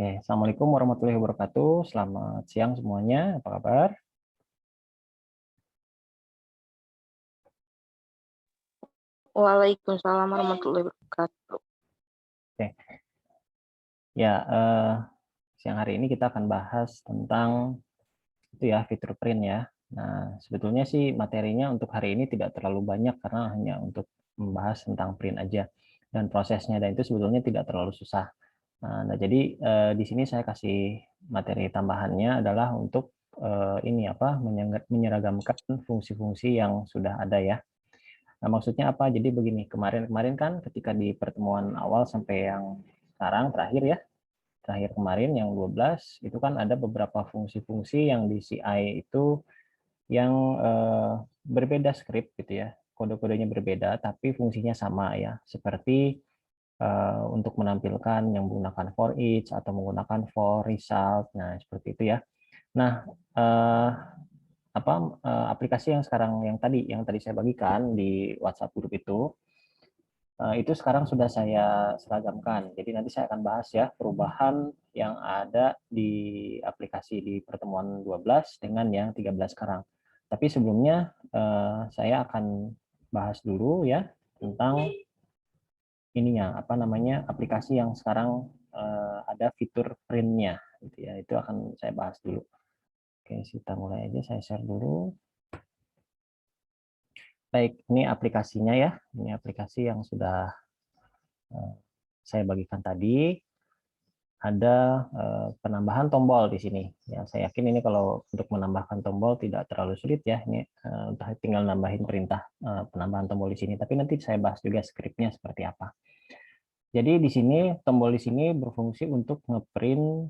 Oke, Assalamualaikum warahmatullahi wabarakatuh. Selamat siang semuanya. Apa kabar? Waalaikumsalam warahmatullahi wabarakatuh. Oke, ya siang hari ini kita akan bahas tentang itu ya fitur print ya. Nah, sebetulnya sih materinya untuk hari ini tidak terlalu banyak karena hanya untuk membahas tentang print aja dan prosesnya, dan itu sebetulnya tidak terlalu susah. Nah, jadi di sini saya kasih materi tambahannya adalah untuk ini apa menyeragamkan fungsi-fungsi yang sudah ada ya. Nah, maksudnya apa? Jadi begini, kemarin kan ketika di pertemuan awal sampai yang sekarang terakhir ya, terakhir kemarin yang 12 itu kan ada beberapa fungsi-fungsi yang di CI itu yang berbeda skrip gitu ya. Kode-kodenya berbeda tapi fungsinya sama ya. Seperti untuk menampilkan yang menggunakan for each atau menggunakan for result. Nah, seperti itu ya. Nah, aplikasi yang sekarang yang tadi saya bagikan di WhatsApp grup itu sekarang sudah saya seragamkan. Jadi nanti saya akan bahas ya perubahan yang ada di aplikasi di pertemuan 12 dengan yang 13 sekarang. Tapi sebelumnya saya akan bahas dulu ya tentang ininya apa namanya aplikasi yang sekarang ada fitur printnya gitu ya. Itu akan saya bahas dulu. Oke, kita mulai aja, saya share dulu. Baik, ini aplikasinya ya. Ini aplikasi yang sudah saya bagikan tadi. Ada penambahan tombol di sini. Ya, saya yakin ini kalau untuk menambahkan tombol tidak terlalu sulit ya. Ini tinggal nambahin perintah penambahan tombol di sini. Tapi nanti saya bahas juga skripnya seperti apa. Jadi di sini tombol di sini berfungsi untuk ngeprint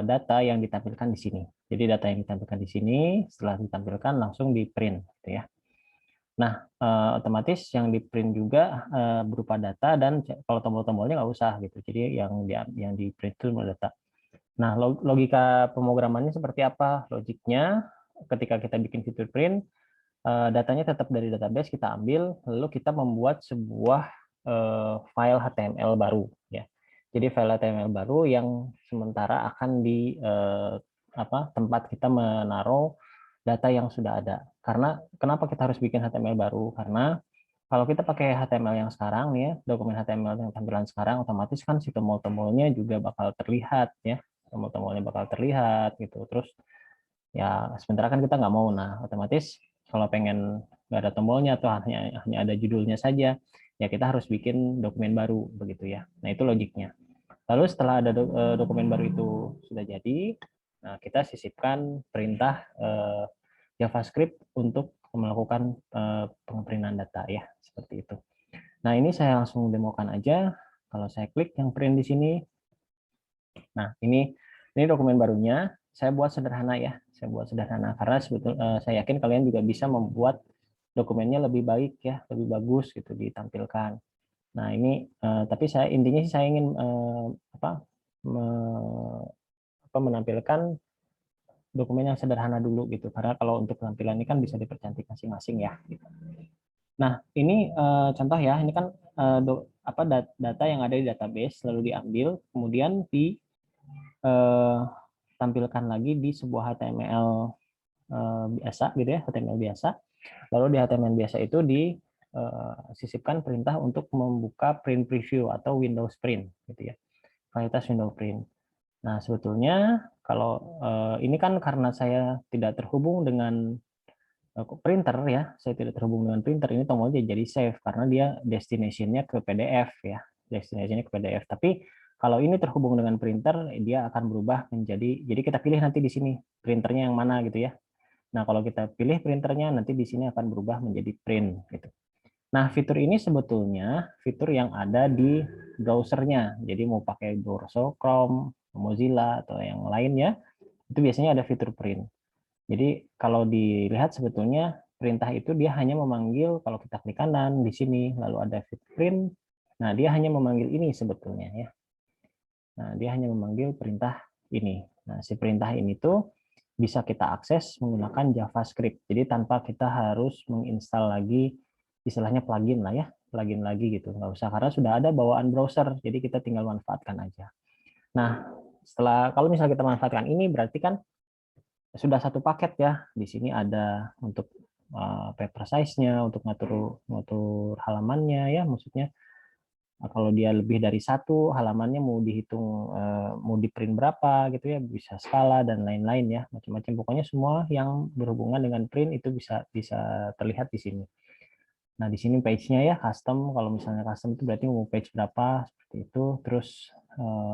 data yang ditampilkan di sini. Jadi data yang ditampilkan di sini setelah ditampilkan langsung di print, gitu ya. Nah, otomatis yang di print juga berupa data, dan kalau tombol-tombolnya nggak usah gitu. Jadi yang di print itu data. Nah, logika pemrogramannya seperti apa? Logiknya ketika kita bikin fitur print, datanya tetap dari database kita ambil, lalu kita membuat sebuah file HTML baru ya. Jadi file HTML baru yang sementara akan di tempat kita menaruh data yang sudah ada. Karena kenapa kita harus bikin HTML baru? Karena kalau kita pakai HTML yang sekarang nih ya, dokumen HTML yang tampilan sekarang, otomatis kan si tombol-tombolnya juga bakal terlihat ya, tombol-tombolnya bakal terlihat gitu. Terus ya sementara kan kita nggak mau, nah otomatis kalau pengen nggak ada tombolnya atau hanya ada judulnya saja, ya kita harus bikin dokumen baru begitu ya. Nah itu logiknya. Lalu setelah ada dokumen baru itu sudah jadi, nah kita sisipkan perintah JavaScript untuk melakukan pengeprintan data ya, seperti itu. Nah ini saya langsung demokan aja. Kalau saya klik yang print di sini, nah ini dokumen barunya. Saya buat sederhana ya, saya buat sederhana karena saya yakin kalian juga bisa membuat dokumennya lebih baik ya, lebih bagus gitu ditampilkan. Nah ini tapi saya intinya sih saya ingin menampilkan dokumen yang sederhana dulu gitu, karena kalau untuk tampilan ini kan bisa dipercantik masing-masing ya. Gitu. Nah ini contoh ya, ini kan data yang ada di database lalu diambil kemudian ditampilkan lagi di sebuah HTML biasa gitu ya, HTML biasa. Lalu di HTML biasa itu disisipkan perintah untuk membuka print preview atau Windows print gitu ya, kualitas Windows print. Nah sebetulnya kalau ini kan karena saya tidak terhubung dengan printer ya, saya tidak terhubung dengan printer, ini tombolnya jadi save karena dia destination-nya ke PDF ya, destination-nya ke PDF. Tapi kalau ini terhubung dengan printer, dia akan berubah menjadi, jadi kita pilih nanti di sini printernya yang mana gitu ya. Nah kalau kita pilih printernya, nanti di sini akan berubah menjadi print gitu. Nah fitur ini sebetulnya fitur yang ada di browsernya. Jadi mau pakai browser Chrome, Mozilla atau yang lainnya, itu biasanya ada fitur print. Jadi kalau dilihat sebetulnya perintah itu dia hanya memanggil, kalau kita klik kanan di sini lalu ada fitur print. Nah, dia hanya memanggil ini sebetulnya ya. Nah, dia hanya memanggil perintah ini. Nah, si perintah ini tuh bisa kita akses menggunakan JavaScript. Jadi tanpa kita harus menginstal lagi istilahnya plugin lah ya, plugin lagi gitu. Nggak usah karena sudah ada bawaan browser. Jadi kita tinggal manfaatkan aja. Nah, setelah kalau misalnya kita manfaatkan ini berarti kan sudah satu paket ya. Di sini ada untuk paper size-nya, untuk ngatur ngatur halamannya ya, maksudnya kalau dia lebih dari satu halamannya mau dihitung mau di print berapa gitu ya, bisa skala dan lain-lain ya, macam-macam, pokoknya semua yang berhubungan dengan print itu bisa bisa terlihat di sini. Nah di sini page-nya ya custom, kalau misalnya custom itu berarti mau page berapa seperti itu. Terus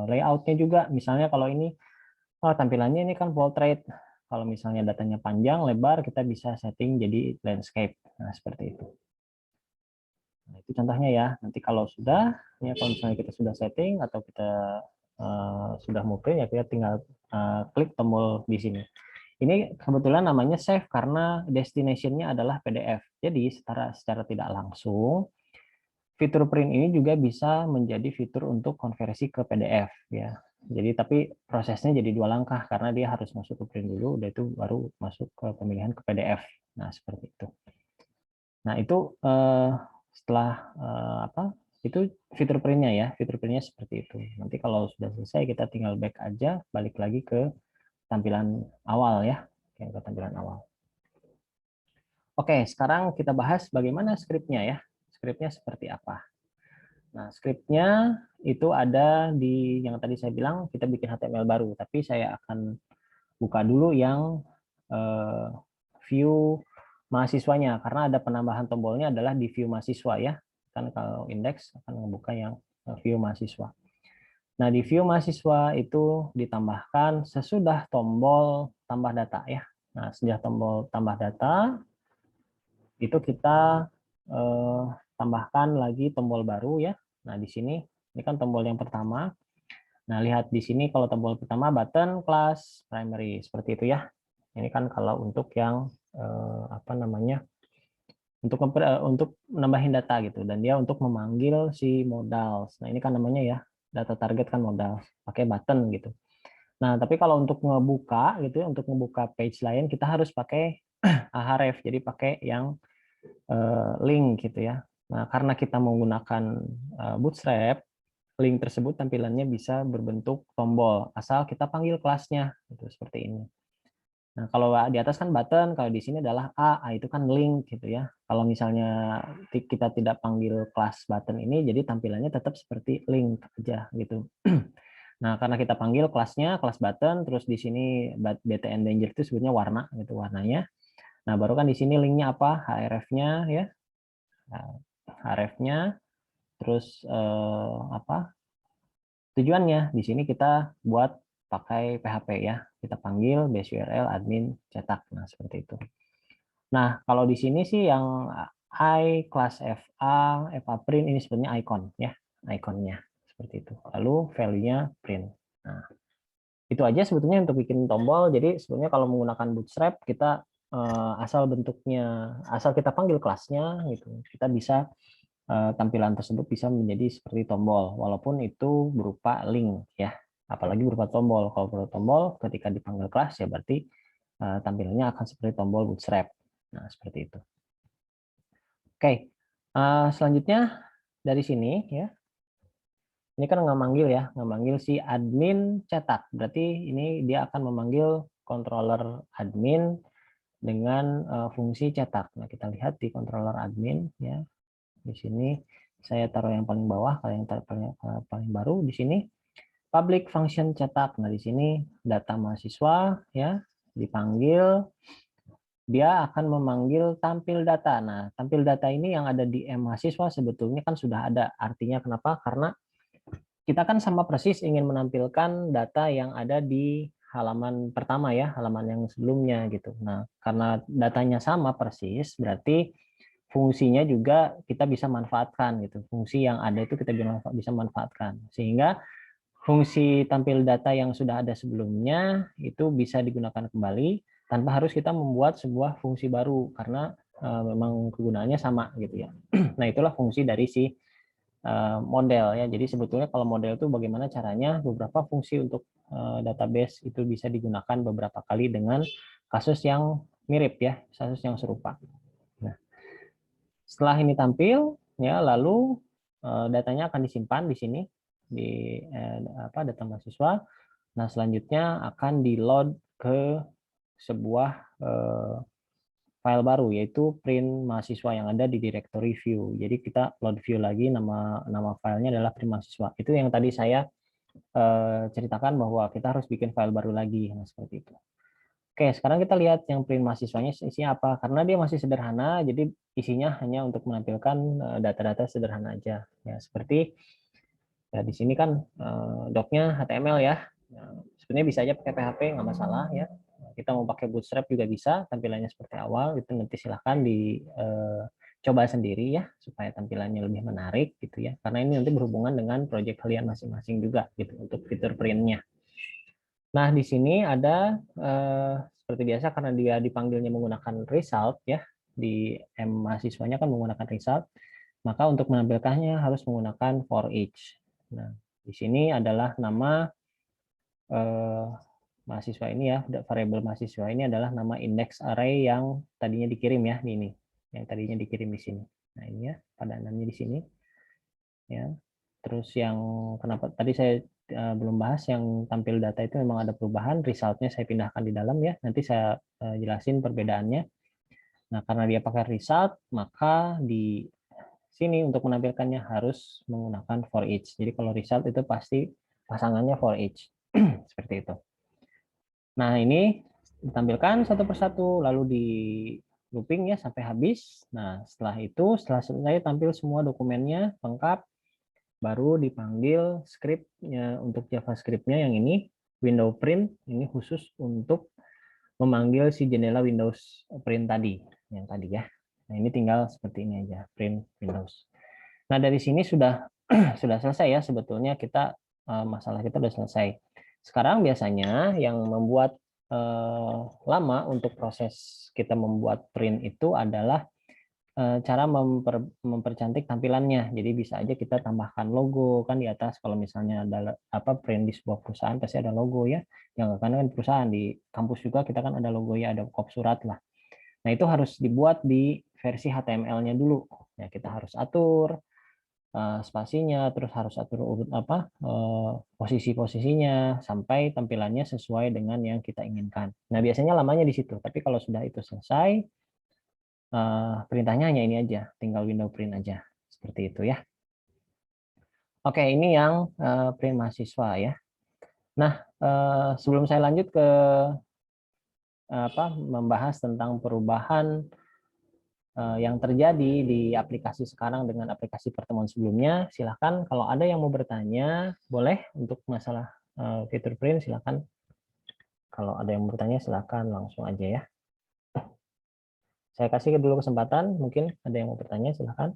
layout-nya juga, misalnya kalau ini tampilannya ini kan portrait, kalau misalnya datanya panjang lebar kita bisa setting jadi landscape, nah seperti itu. Nah, itu contohnya ya. Nanti kalau sudah, ya kalau misalnya kita sudah setting atau kita sudah mau print ya kita tinggal klik tombol di sini. Ini kebetulan namanya save karena destination-nya adalah PDF. Jadi secara tidak langsung fitur print ini juga bisa menjadi fitur untuk konversi ke PDF ya. Jadi tapi prosesnya jadi dua langkah karena dia harus masuk ke print dulu, udah itu baru masuk ke pemilihan ke PDF. Nah seperti itu. Nah itu setelah apa? Itu fitur printnya ya, fitur printnya seperti itu. Nanti kalau sudah selesai kita tinggal back aja, balik lagi ke tampilan awal ya, ke tampilan awal. Oke, sekarang kita bahas bagaimana skripnya ya. Skripnya seperti apa? Nah, skripnya itu ada di yang tadi saya bilang kita bikin HTML baru, tapi saya akan buka dulu yang view mahasiswanya karena ada penambahan tombolnya adalah di view mahasiswa ya. Kan kalau indeks akan membuka yang view mahasiswa. Nah, di view mahasiswa itu ditambahkan sesudah tombol tambah data ya. Nah, sesudah tombol tambah data itu kita tambahkan lagi tombol baru ya. Nah, di sini ini kan tombol yang pertama. Nah, lihat di sini kalau tombol pertama button class primary seperti itu ya. Ini kan kalau untuk yang apa namanya? Untuk nambahin data gitu, dan dia untuk memanggil si modal. Nah, ini kan namanya ya data target kan modal, pakai button gitu. Nah, tapi kalau untuk ngebuka gitu ya, untuk ngebuka page lain kita harus pakai ahref, jadi pakai yang link gitu ya. Nah, karena kita menggunakan Bootstrap, link tersebut tampilannya bisa berbentuk tombol asal kita panggil kelasnya gitu, seperti ini. Nah, kalau di atas kan button, kalau di sini adalah A itu kan link gitu ya. Kalau misalnya kita tidak panggil kelas button ini, jadi tampilannya tetap seperti link aja gitu. Nah, karena kita panggil kelasnya, kelas button, terus di sini BTN Danger itu sebutnya warna gitu, warnanya. Nah, baru kan di sini linknya apa? href-nya ya. Nah, href-nya, terus apa? Tujuannya di sini kita buat pakai PHP ya. Kita panggil base URL admin cetak. Nah, seperti itu. Nah, kalau di sini sih yang I kelas FA print ini sebenarnya icon ya, ikonnya seperti itu. Lalu value-nya print. Nah, itu aja sebetulnya untuk bikin tombol. Jadi sebenarnya kalau menggunakan Bootstrap kita asal bentuknya, asal kita panggil kelasnya gitu, kita bisa tampilan tersebut bisa menjadi seperti tombol, walaupun itu berupa link ya, apalagi berupa tombol. Kalau berupa tombol ketika dipanggil kelas ya berarti tampilannya akan seperti tombol Bootstrap. Nah seperti itu. Oke, selanjutnya dari sini ya, ini kan nggak manggil ya, nggak manggil si admin cetak, berarti ini dia akan memanggil controller admin dengan fungsi cetak. Nah kita lihat di controller admin ya. Di sini saya taruh yang paling bawah, kalau yang paling baru di sini public function cetak. Nah, di sini data mahasiswa ya dipanggil, dia akan memanggil tampil data. Nah, tampil data ini yang ada di mahasiswa sebetulnya kan sudah ada. Artinya kenapa? Karena kita kan sama persis ingin menampilkan data yang ada di halaman pertama ya, halaman yang sebelumnya gitu. Nah, karena datanya sama persis, berarti fungsinya juga kita bisa manfaatkan gitu. Fungsi yang ada itu kita bisa manfaatkan. Sehingga fungsi tampil data yang sudah ada sebelumnya itu bisa digunakan kembali tanpa harus kita membuat sebuah fungsi baru karena memang kegunaannya sama gitu ya. Nah, itulah fungsi dari si model ya. Jadi sebetulnya kalau model itu bagaimana caranya beberapa fungsi untuk database itu bisa digunakan beberapa kali dengan kasus yang mirip ya, kasus yang serupa. Nah, setelah ini tampil, ya lalu datanya akan disimpan di sini di data mahasiswa. Nah, selanjutnya akan di-load ke sebuah file baru, yaitu print mahasiswa yang ada di directory view. Jadi kita load view lagi, nama filenya adalah print mahasiswa. Itu yang tadi saya ceritakan bahwa kita harus bikin file baru lagi. Nah, seperti itu. Oke, sekarang kita lihat yang print mahasiswanya isinya apa. Karena dia masih sederhana, jadi isinya hanya untuk menampilkan data-data sederhana aja. Ya, seperti ya di sini kan docnya HTML ya. Nah, sebenarnya bisa aja pakai PHP, nggak masalah ya. Kita mau pakai Bootstrap juga bisa, tampilannya seperti awal. Itu nanti silahkan dicoba sendiri ya, supaya tampilannya lebih menarik gitu ya. Karena ini nanti berhubungan dengan project kalian masing-masing juga gitu untuk fitur printnya. Nah, di sini ada seperti biasa karena dia dipanggilnya menggunakan result ya, di mahasiswanya kan menggunakan result, maka untuk menampilkannya harus menggunakan for each. Nah, di sini adalah nama mahasiswa ini ya, variabel mahasiswa ini adalah nama index array yang tadinya dikirim ya, ini yang tadinya dikirim di sini. Nah, ini ya padanannya di sini ya. Terus yang kenapa tadi saya belum bahas yang tampil data itu memang ada perubahan, resultnya saya pindahkan di dalam ya. Nanti saya jelasin perbedaannya. Nah, karena dia pakai result, maka di sini untuk menampilkannya harus menggunakan for each. Jadi kalau result itu pasti pasangannya for each. Seperti itu. Nah, ini ditampilkan satu persatu, lalu di looping ya sampai habis. Nah, setelah itu, setelah selesai tampil semua dokumennya lengkap, baru dipanggil scriptnya untuk JavaScript-nya yang ini window print, ini khusus untuk memanggil si jendela Windows print tadi, yang tadi ya. Nah, ini tinggal seperti ini aja, print Windows. Nah, dari sini sudah sudah selesai ya sebetulnya kita masalah kita sudah selesai. Sekarang biasanya yang membuat lama untuk proses kita membuat print itu adalah cara mempercantik tampilannya. Jadi bisa aja kita tambahkan logo kan di atas. Kalau misalnya ada apa print di sebuah perusahaan pasti ada logo ya. Yang karena kan perusahaan di kampus juga kita kan ada logo ya, ada kop surat lah. Nah, itu harus dibuat di versi HTML-nya dulu. Ya, kita harus atur spasinya, terus harus atur urut apa posisi-posisinya sampai tampilannya sesuai dengan yang kita inginkan. Nah, biasanya lamanya di situ. Tapi kalau sudah itu selesai, perintahnya hanya ini aja, tinggal window print aja. Seperti itu ya. Oke, ini yang print mahasiswa ya. Nah, sebelum saya lanjut ke membahas tentang perubahan yang terjadi di aplikasi sekarang dengan aplikasi pertemuan sebelumnya, silahkan kalau ada yang mau bertanya, boleh untuk masalah fitur print, silahkan. Kalau ada yang mau bertanya, silahkan langsung aja ya. Saya kasih dulu kesempatan, mungkin ada yang mau bertanya, silahkan.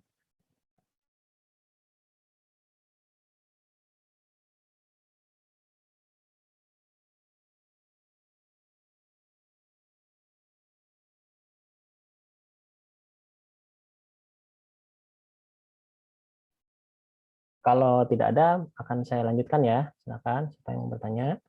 Kalau tidak ada, akan saya lanjutkan ya. Silakan, siapa yang mau bertanya.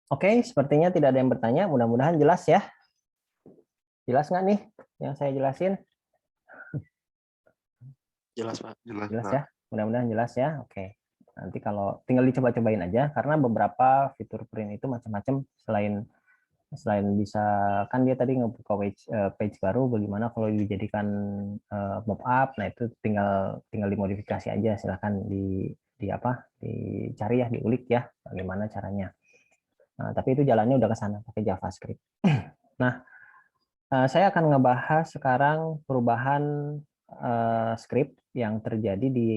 Oke, sepertinya tidak ada yang bertanya. Mudah-mudahan jelas ya. Jelas nggak nih yang saya jelasin? Jelas, Pak. Jelas ya. Mudah-mudahan jelas ya. Oke. Nanti kalau tinggal dicoba-cobain aja, karena beberapa fitur print itu macam-macam selain bisa kan dia tadi ngebuka page baru, bagaimana kalau dijadikan pop up, nah itu tinggal dimodifikasi aja, silahkan dicari ya, diulik ya bagaimana caranya. Nah, tapi itu jalannya udah ke sana pakai JavaScript. Nah, saya akan ngebahas sekarang perubahan script yang terjadi di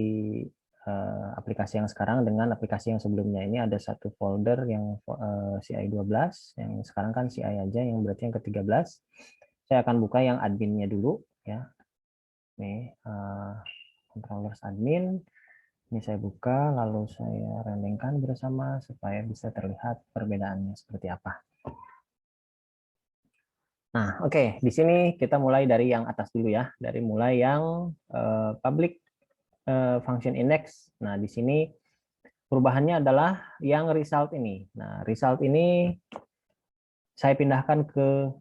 aplikasi yang sekarang dengan aplikasi yang sebelumnya. Ini ada satu folder yang CI12, yang sekarang kan CI aja, yang berarti yang ke-13. Saya akan buka yang adminnya dulu ya. Nih, controllers admin. Ini saya buka, lalu saya rendengkan bersama supaya bisa terlihat perbedaannya seperti apa. Nah, oke, di sini kita mulai dari yang atas dulu ya, dari mulai yang public function index. Nah, di sini perubahannya adalah yang result ini. Nah, result ini saya pindahkan ke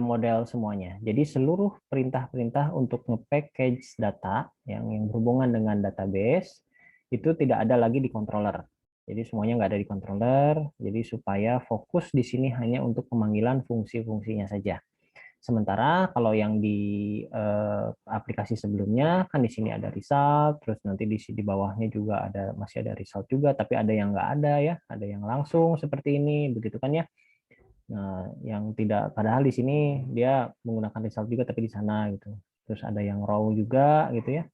model semuanya. Jadi seluruh perintah-perintah untuk nge-package data yang berhubungan dengan database itu tidak ada lagi di controller. Jadi semuanya nggak ada di controller. Jadi supaya fokus di sini hanya untuk pemanggilan fungsi-fungsinya saja. Sementara kalau yang di aplikasi sebelumnya kan di sini ada result, terus nanti di bawahnya juga masih ada result juga, tapi ada yang nggak ada ya, ada yang langsung seperti ini, begitu kan ya. Nah, yang tidak, padahal di sini dia menggunakan result juga tapi di sana gitu. Terus ada yang raw juga gitu ya.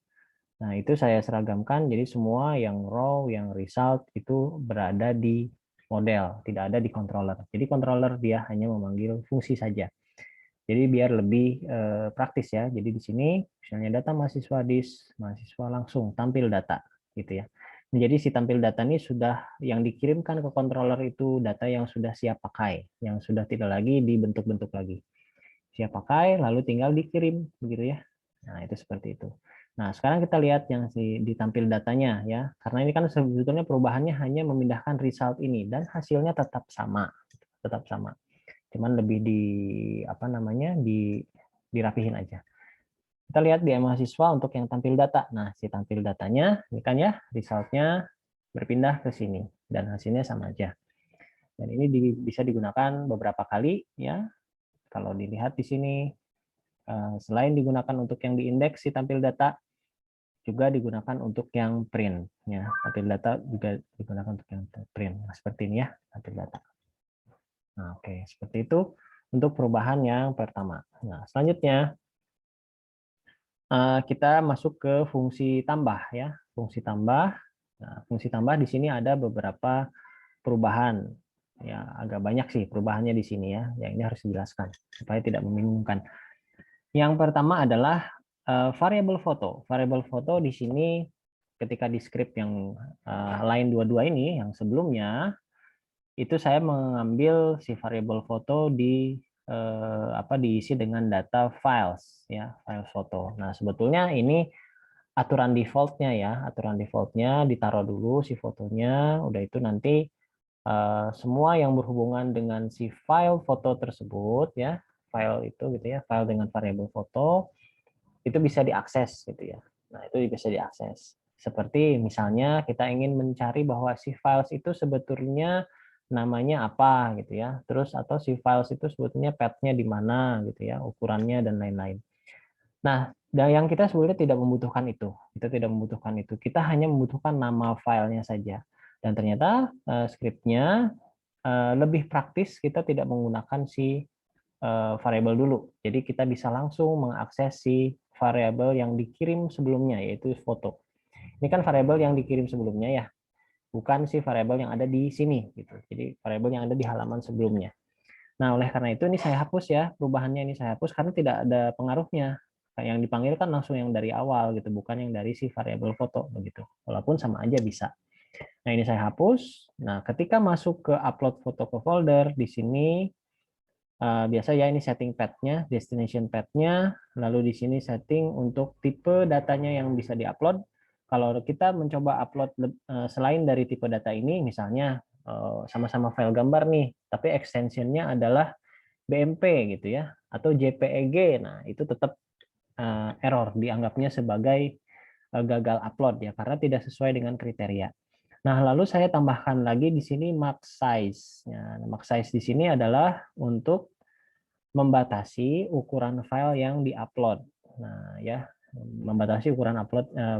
Nah, itu saya seragamkan jadi semua yang raw, yang result itu berada di model, tidak ada di controller. Jadi controller dia hanya memanggil fungsi saja. Jadi biar lebih praktis ya. Jadi di sini misalnya data mahasiswa mahasiswa langsung tampil data gitu ya. Jadi si tampil data ini sudah yang dikirimkan ke controller itu data yang sudah siap pakai, yang sudah tidak lagi dibentuk-bentuk lagi. Siap pakai lalu tinggal dikirim begitu ya. Nah, itu seperti itu. Nah, sekarang kita lihat yang si ditampil datanya ya. Karena ini kan sebetulnya perubahannya hanya memindahkan result ini dan hasilnya tetap sama, tetap sama. Cuman lebih di apa namanya dirapihin aja. Kita lihat di mahasiswa untuk yang tampil data. Nah, si tampil datanya ini kan ya resultnya berpindah ke sini dan hasilnya sama aja. Dan ini bisa digunakan beberapa kali ya. Kalau dilihat di sini selain digunakan untuk yang diindeks si tampil data juga digunakan untuk yang print ya. Tampil data juga digunakan untuk yang print. Nah, seperti ini ya tampil data. Nah, oke, seperti itu untuk perubahan yang pertama. Nah, selanjutnya kita masuk ke fungsi tambah ya. Fungsi tambah. Nah, fungsi tambah di sini ada beberapa perubahan. Ya, agak banyak sih perubahannya di sini ya. Yang ini harus dijelaskan supaya tidak membingungkan. Yang pertama adalah variabel foto. Variabel foto di sini ketika di script yang line 22 ini yang sebelumnya itu saya mengambil si variabel foto diisi dengan data files ya, file foto. Nah, sebetulnya ini aturan defaultnya ya, aturan defaultnya ditaruh dulu si fotonya, udah itu nanti semua yang berhubungan dengan si file foto tersebut ya, file itu gitu ya, file dengan variabel foto itu bisa diakses gitu ya. Nah, itu bisa diakses. Seperti misalnya kita ingin mencari bahwa si files itu sebetulnya namanya apa gitu ya. Terus atau si files itu sebetulnya path-nya di mana gitu ya, ukurannya dan lain-lain. Nah, dan yang kita sebenarnya tidak membutuhkan itu. Kita tidak membutuhkan itu. Kita hanya membutuhkan nama filenya saja. Dan ternyata script-nya lebih praktis kita tidak menggunakan si variabel dulu. Jadi kita bisa langsung mengakses si variabel yang dikirim sebelumnya, yaitu foto. Ini kan variabel yang dikirim sebelumnya ya, bukan si variabel yang ada di sini. Gitu. Jadi variabel yang ada di halaman sebelumnya. Nah, oleh karena itu ini saya hapus ya, perubahannya ini saya hapus karena tidak ada pengaruhnya. Yang dipanggil kan langsung yang dari awal gitu, bukan yang dari si variabel foto begitu. Walaupun sama aja bisa. Nah, ini saya hapus. Nah, ketika masuk ke upload foto ke folder, di sini biasa ya ini setting path-nya, destination path-nya, lalu di sini setting untuk tipe datanya yang bisa diupload. Kalau kita mencoba upload selain dari tipe data ini, misalnya sama-sama file gambar nih, tapi extension-nya adalah BMP gitu ya, atau JPEG, nah itu tetap error, dianggapnya sebagai gagal upload ya, karena tidak sesuai dengan kriteria. Nah, lalu saya tambahkan lagi di sini max size. Ya, max size di sini adalah untuk membatasi ukuran file yang diupload. Nah, ya, membatasi ukuran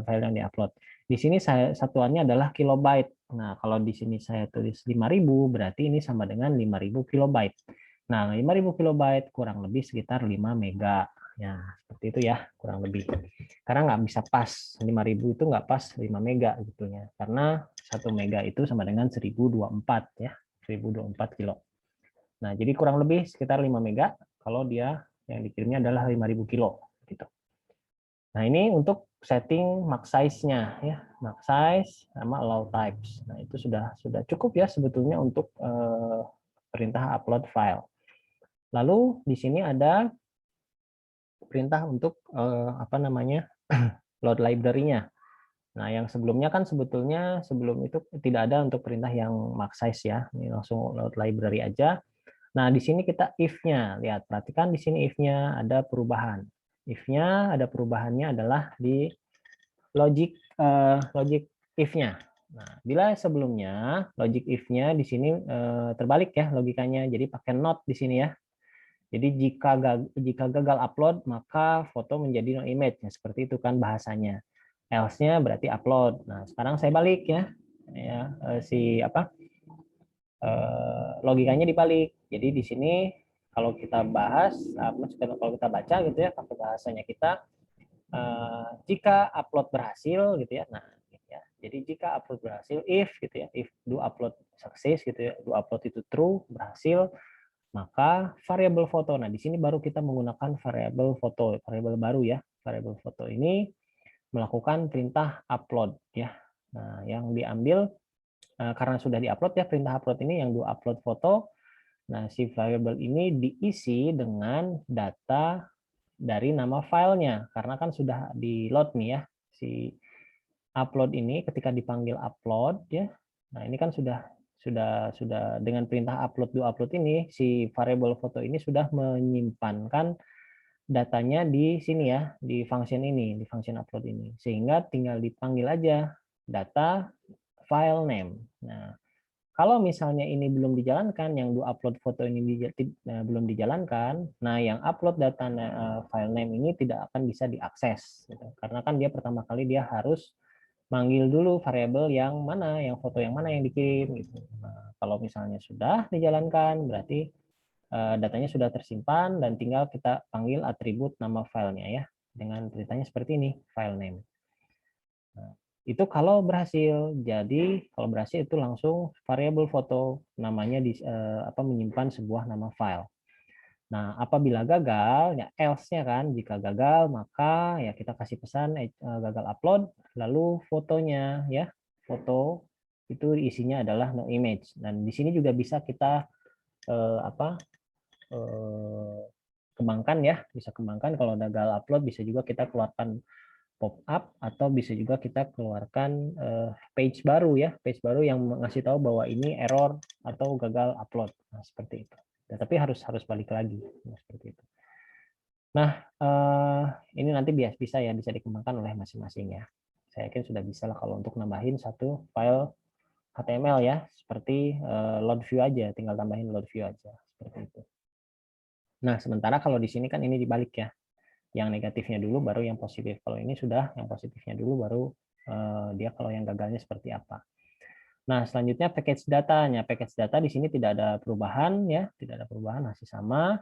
file yang diupload. Di sini satuannya adalah kilobyte. Nah, kalau di sini saya tulis 5.000, berarti ini sama dengan 5.000 kilobyte. Nah, 5.000 kilobyte kurang lebih sekitar 5 mega. Ya, seperti itu ya, kurang lebih. Karena nggak bisa pas, 5.000 itu nggak pas 5 mega gitu ya. Karena 1 mega itu sama dengan 1024 ya, 1024 kilo. Nah, jadi kurang lebih sekitar 5 mega kalau dia yang dikirimnya adalah 5.000 kilo gitu. Nah, ini untuk setting max size-nya ya, max size sama allow types. Nah, itu sudah cukup ya sebetulnya untuk perintah upload file. Lalu di sini ada perintah untuk apa namanya load library-nya. Nah, yang sebelumnya kan sebetulnya sebelum itu tidak ada untuk perintah yang max size ya. Ini langsung load library aja. Nah, di sini kita if-nya. Lihat, perhatikan di sini if-nya ada perubahan. If-nya ada perubahannya adalah di logic logic if-nya. Nah, bila sebelumnya logic if-nya di sini terbalik ya logikanya. Jadi pakai not di sini ya. Jadi jika gagal upload maka foto menjadi no image. Nah, seperti itu kan bahasanya. Else-nya berarti upload. Nah, sekarang saya balik ya. Ya, si apa? Logikanya dibalik. Jadi di sini kalau kita bahas, kalau kita baca gitu ya, pakai bahasanya kita, jika upload berhasil gitu ya. Nah, gitu ya. Jadi jika upload berhasil, if gitu ya, if do upload sukses gitu ya, do upload itu true, berhasil, maka variabel foto. Nah, di sini baru kita menggunakan variabel foto, variabel baru ya. Variabel foto ini melakukan perintah upload ya. Nah, yang diambil karena sudah diupload ya, perintah upload ini yang do upload foto. Nah, si variabel ini diisi dengan data dari nama filenya karena kan sudah di load nih ya si upload ini ketika dipanggil upload ya. Nah, ini kan sudah dengan perintah upload do upload ini si variabel foto ini sudah menyimpankan datanya di sini ya, di function ini, di function upload ini. Sehingga tinggal dipanggil aja data file name. Nah, kalau misalnya ini belum dijalankan, yang do upload foto ini belum dijalankan, nah yang upload data file name ini tidak akan bisa diakses, gitu. Karena kan dia pertama kali dia harus manggil dulu variabel yang mana, yang foto yang mana yang dikirim. Gitu. Nah, kalau misalnya sudah dijalankan, berarti datanya sudah tersimpan dan tinggal kita panggil atribut nama filenya ya, dengan ceritanya seperti ini, file name. Nah, itu kalau berhasil. Jadi kalau berhasil itu langsung variabel foto namanya menyimpan sebuah nama file. Nah, apabila gagal, ya else-nya kan, jika gagal maka ya kita kasih pesan gagal upload, lalu fotonya ya, foto itu isinya adalah no image. Dan di sini juga bisa kita kembangkan ya, bisa kembangkan kalau gagal upload bisa juga kita keluarkan pop up atau bisa juga kita keluarkan page baru ya, page baru yang ngasih tahu bahwa ini error atau gagal upload. Nah, seperti itu. Ya, tapi harus balik lagi. Nah, seperti itu. Nah, ini nanti bisa ya bisa dikembangkan oleh masing-masing ya. Saya yakin sudah bisa lah kalau untuk nambahin satu file HTML ya, seperti load view aja, tinggal tambahin load view aja seperti itu. Nah, sementara kalau di sini kan ini dibalik ya. Yang negatifnya dulu baru yang positif. Kalau ini sudah yang positifnya dulu baru dia kalau yang gagalnya seperti apa. Nah, selanjutnya package datanya. Package data di sini tidak ada perubahan ya, tidak ada perubahan, masih sama.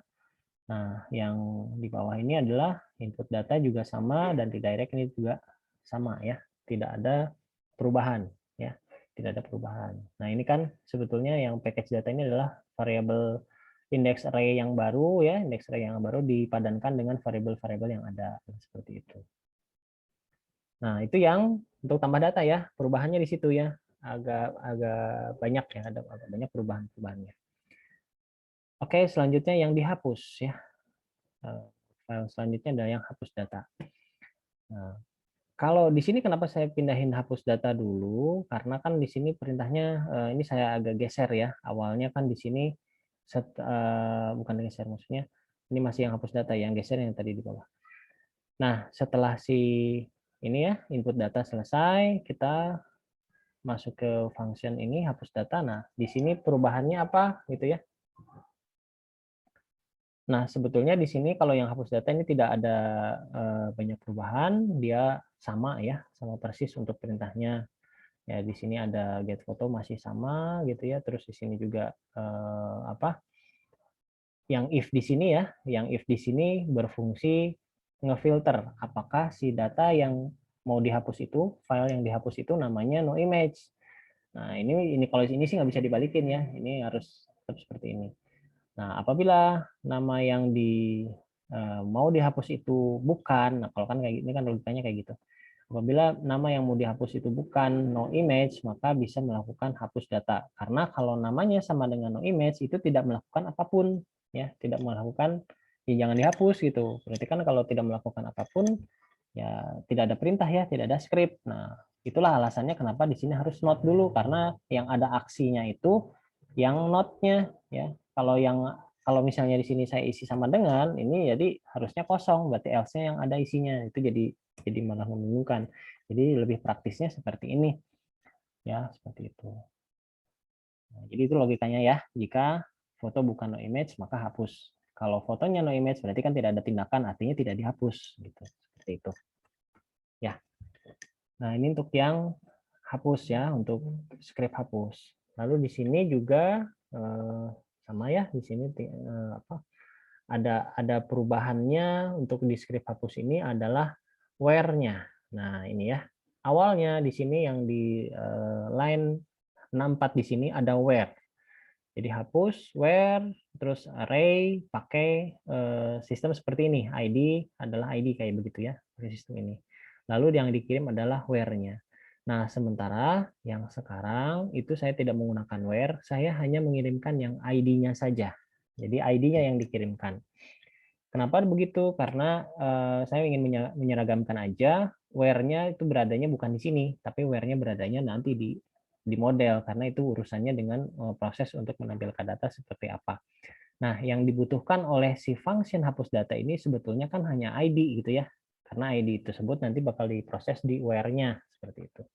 Nah, yang di bawah ini adalah input data juga sama dan redirect ini juga sama ya. Tidak ada perubahan ya. Tidak ada perubahan. Nah, ini kan sebetulnya yang package data ini adalah variabel index array yang baru ya, index array yang baru dipadankan dengan variabel-variabel yang ada seperti itu. Nah, itu yang untuk tambah data ya, perubahannya di situ ya. Agak banyak ya, ada agak banyak perubahannya. Oke, selanjutnya yang dihapus ya. File selanjutnya adalah yang hapus data. Nah, kalau di sini kenapa saya pindahin hapus data dulu? Karena kan di sini perintahnya ini saya agak geser ya. Awalnya kan di sini bukan geser maksudnya. Ini masih yang hapus data, yang geser yang tadi di bawah. Nah, setelah si ini ya input data selesai, kita masuk ke function ini hapus data. Nah, di sini perubahannya apa gitu ya? Nah, sebetulnya di sini kalau yang hapus data ini tidak ada banyak perubahan, dia sama ya, sama persis untuk perintahnya. Ya, di sini ada get photo masih sama gitu ya. Terus di sini juga yang if di sini ya, yang if di sini berfungsi ngefilter apakah si data yang mau dihapus itu, file yang dihapus itu namanya no image. Nah, ini kalau ini sih nggak bisa dibalikin ya. Ini harus tetap seperti ini. Nah, apabila nama yang mau dihapus itu bukan, nah kalau kan kayak ini kan logikanya kayak gitu. Apabila nama yang mau dihapus itu bukan no image, maka bisa melakukan hapus data. Karena kalau namanya sama dengan no image, itu tidak melakukan apapun. ya, tidak melakukan, ya jangan dihapus gitu. Berarti kan kalau tidak melakukan apapun, ya tidak ada perintah ya, tidak ada script. Nah, itulah alasannya kenapa di sini harus not dulu, karena yang ada aksinya itu yang not-nya ya. Kalau misalnya di sini saya isi sama dengan ini, jadi harusnya kosong, berarti else-nya yang ada isinya. Itu jadi malah membingungkan. Jadi lebih praktisnya seperti ini ya, seperti itu. Nah, jadi itu logikanya ya. Jika foto bukan no image maka hapus. Kalau fotonya no image berarti kan tidak ada tindakan, artinya tidak dihapus gitu. Seperti itu. Ya. Nah, ini untuk yang hapus ya, untuk script hapus. Lalu di sini juga sama ya, di sini ada perubahannya untuk di script hapus ini adalah where-nya. Nah, ini ya. Awalnya di sini yang di line 64 di sini ada where. Jadi hapus where, terus array pakai sistem seperti ini. ID adalah ID kayak begitu ya, pakai sistem ini. Lalu yang dikirim adalah where-nya. Nah, sementara yang sekarang itu saya tidak menggunakan where, saya hanya mengirimkan yang ID-nya saja. Jadi ID-nya yang dikirimkan. Kenapa begitu? Karena saya ingin menyeragamkan aja, where-nya itu beradanya bukan di sini, tapi where-nya beradanya nanti di model, karena itu urusannya dengan proses untuk menampilkan data seperti apa. Nah, yang dibutuhkan oleh si function hapus data ini sebetulnya kan hanya ID gitu ya, karena ID tersebut nanti bakal diproses di where-nya, seperti itu.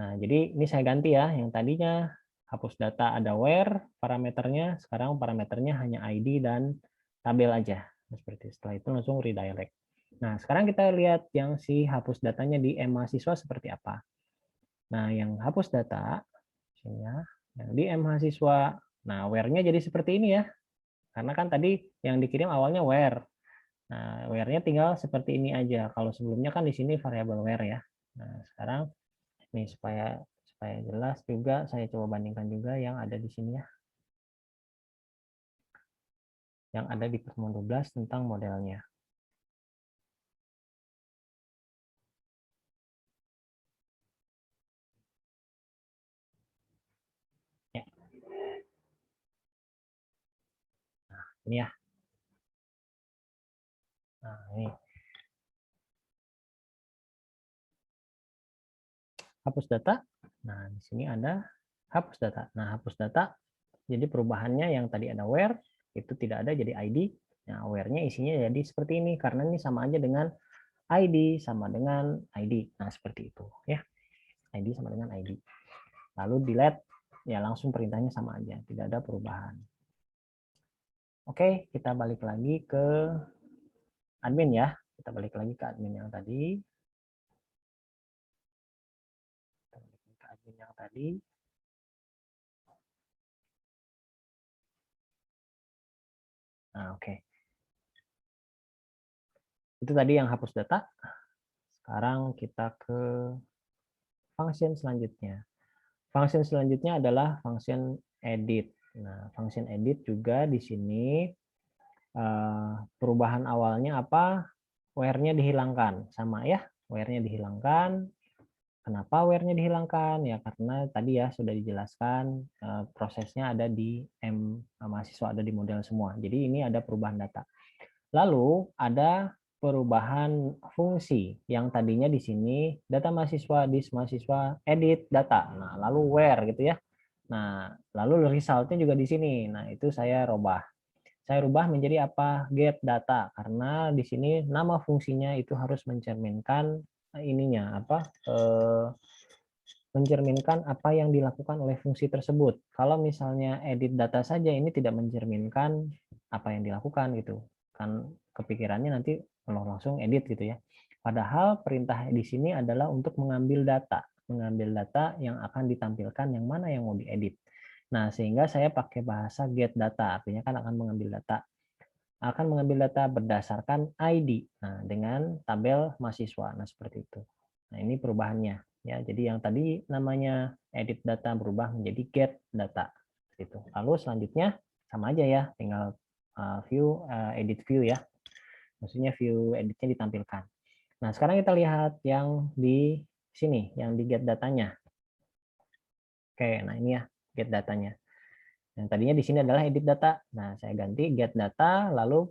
Nah, jadi ini saya ganti ya, yang tadinya hapus data ada where parameternya, sekarang parameternya hanya ID dan tabel aja. Seperti setelah itu langsung redirect. Nah, sekarang kita lihat yang si hapus datanya di mahasiswa seperti apa. Nah, yang hapus data, ya, yang di mahasiswa, nah where-nya jadi seperti ini ya. Karena kan tadi yang dikirim awalnya where. Nah, where-nya tinggal seperti ini aja. Kalau sebelumnya kan di sini variabel where ya. Nah, sekarang nih supaya jelas juga saya coba bandingkan juga yang ada di sini ya. Yang ada di pertemuan 12 tentang modelnya. Ya. Nah, ini ya. Nah, ini hapus data. Nah, di sini ada hapus data. Nah, hapus data jadi perubahannya yang tadi ada where itu tidak ada jadi ID. Nah, where-nya isinya jadi seperti ini karena ini sama aja dengan ID sama dengan ID. Nah, seperti itu ya. ID sama dengan ID. Lalu delete ya langsung perintahnya sama aja, tidak ada perubahan. Oke, kita balik lagi ke admin ya. Kita balik lagi ke admin yang tadi. Kita balik ke admin yang tadi. Nah, oke. Itu tadi yang hapus data. Sekarang kita ke function selanjutnya. Function selanjutnya adalah function edit. Nah, function edit juga di sini perubahan awalnya apa? Where-nya dihilangkan. Sama ya, where-nya dihilangkan. Kenapa where-nya dihilangkan? Ya karena tadi ya sudah dijelaskan prosesnya ada di mahasiswa ada di model semua. Jadi ini ada perubahan data. Lalu ada perubahan fungsi yang tadinya di sini data mahasiswa, dis mahasiswa, edit data. Nah, lalu where gitu ya. Nah, lalu result-nya juga di sini. Nah, itu saya rubah. Saya rubah menjadi apa? Get data karena di sini nama fungsinya itu harus mencerminkan ininya apa? Mencerminkan apa yang dilakukan oleh fungsi tersebut. Kalau misalnya edit data saja ini tidak mencerminkan apa yang dilakukan gitu. Kan kepikirannya nanti kalau langsung edit gitu ya. Padahal perintah di sini adalah untuk mengambil data yang akan ditampilkan yang mana yang mau diedit. Nah, sehingga saya pakai bahasa get data, artinya kan akan mengambil data berdasarkan ID. Nah, dengan tabel mahasiswa. Nah, seperti itu. Nah, ini perubahannya ya. Jadi yang tadi namanya edit data berubah menjadi get data gitu. Lalu selanjutnya sama aja ya, tinggal edit view ya. Maksudnya view editnya ditampilkan. Nah, sekarang kita lihat yang di sini, yang di get datanya. Oke, nah ini ya get datanya. Yang tadinya di sini adalah edit data. Nah, saya ganti get data, lalu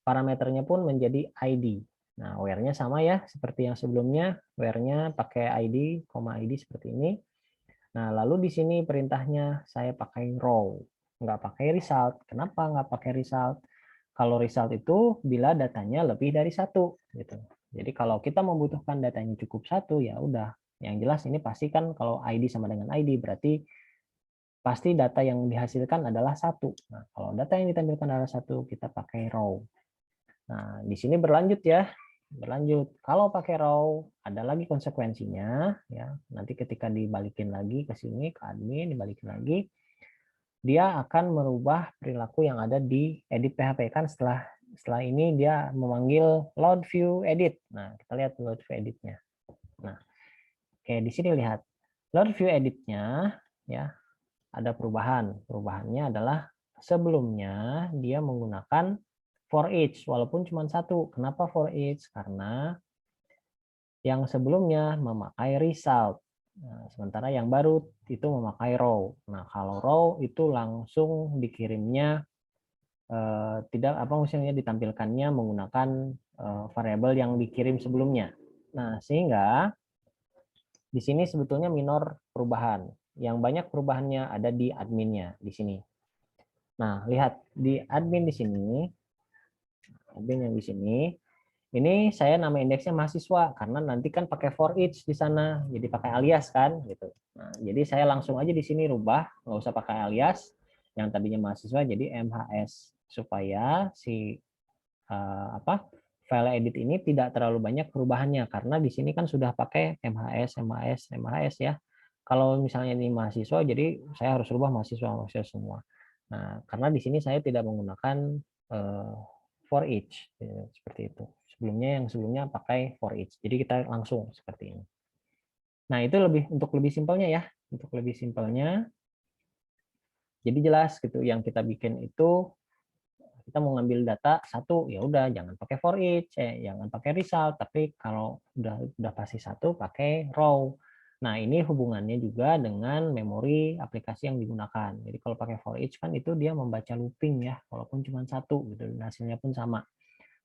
parameternya pun menjadi ID. Nah, where-nya sama ya, seperti yang sebelumnya. Where-nya pakai ID, ID seperti ini. Nah, lalu di sini perintahnya saya pakai row, nggak pakai result. Kenapa nggak pakai result? Kalau result itu bila datanya lebih dari satu, gitu. Jadi kalau kita membutuhkan datanya cukup satu, ya udah. Yang jelas ini pasti kan kalau ID sama dengan ID, berarti pasti data yang dihasilkan adalah satu. Nah, kalau data yang ditampilkan adalah satu, kita pakai row. Nah, di sini berlanjut ya. Berlanjut. Kalau pakai row, ada lagi konsekuensinya. Ya. Nanti ketika dibalikin lagi ke sini, ke admin, dibalikin lagi, dia akan merubah perilaku yang ada di edit PHP. Kan setelah ini dia memanggil load view edit. Nah, kita lihat load view editnya. Nah, oke, di sini lihat. Load view editnya, ya, ada perubahan. Perubahannya adalah sebelumnya dia menggunakan for each walaupun cuma satu. Kenapa for each? Karena yang sebelumnya memakai result. Nah, sementara yang baru itu memakai row. Nah, kalau row itu langsung dikirimnya tidak apa misalnya ditampilkannya menggunakan variabel yang dikirim sebelumnya. Nah, sehingga di sini sebetulnya minor perubahan. Yang banyak perubahannya ada di adminnya di sini. Nah, lihat di admin di sini, admin yang di sini, ini saya nama indeksnya mahasiswa karena nanti kan pakai for each di sana, jadi pakai alias kan, gitu. Nah, jadi saya langsung aja di sini rubah, nggak usah pakai alias, yang tadinya mahasiswa jadi MHS supaya si file edit ini tidak terlalu banyak perubahannya karena di sini kan sudah pakai MHS ya. Kalau misalnya ini mahasiswa, jadi saya harus rubah mahasiswa semua. Nah, karena di sini saya tidak menggunakan for each ya, seperti itu. Yang sebelumnya pakai for each. Jadi kita langsung seperti ini. Nah, itu untuk lebih simpelnya ya. Untuk lebih simpelnya, jadi jelas gitu. Yang kita bikin itu kita mau ngambil data satu, ya udah jangan pakai for each, jangan pakai result, tapi kalau udah pasti satu pakai row. Nah, ini hubungannya juga dengan memori aplikasi yang digunakan. Jadi kalau pakai for each kan itu dia membaca looping ya, walaupun cuma satu gitu, hasilnya pun sama.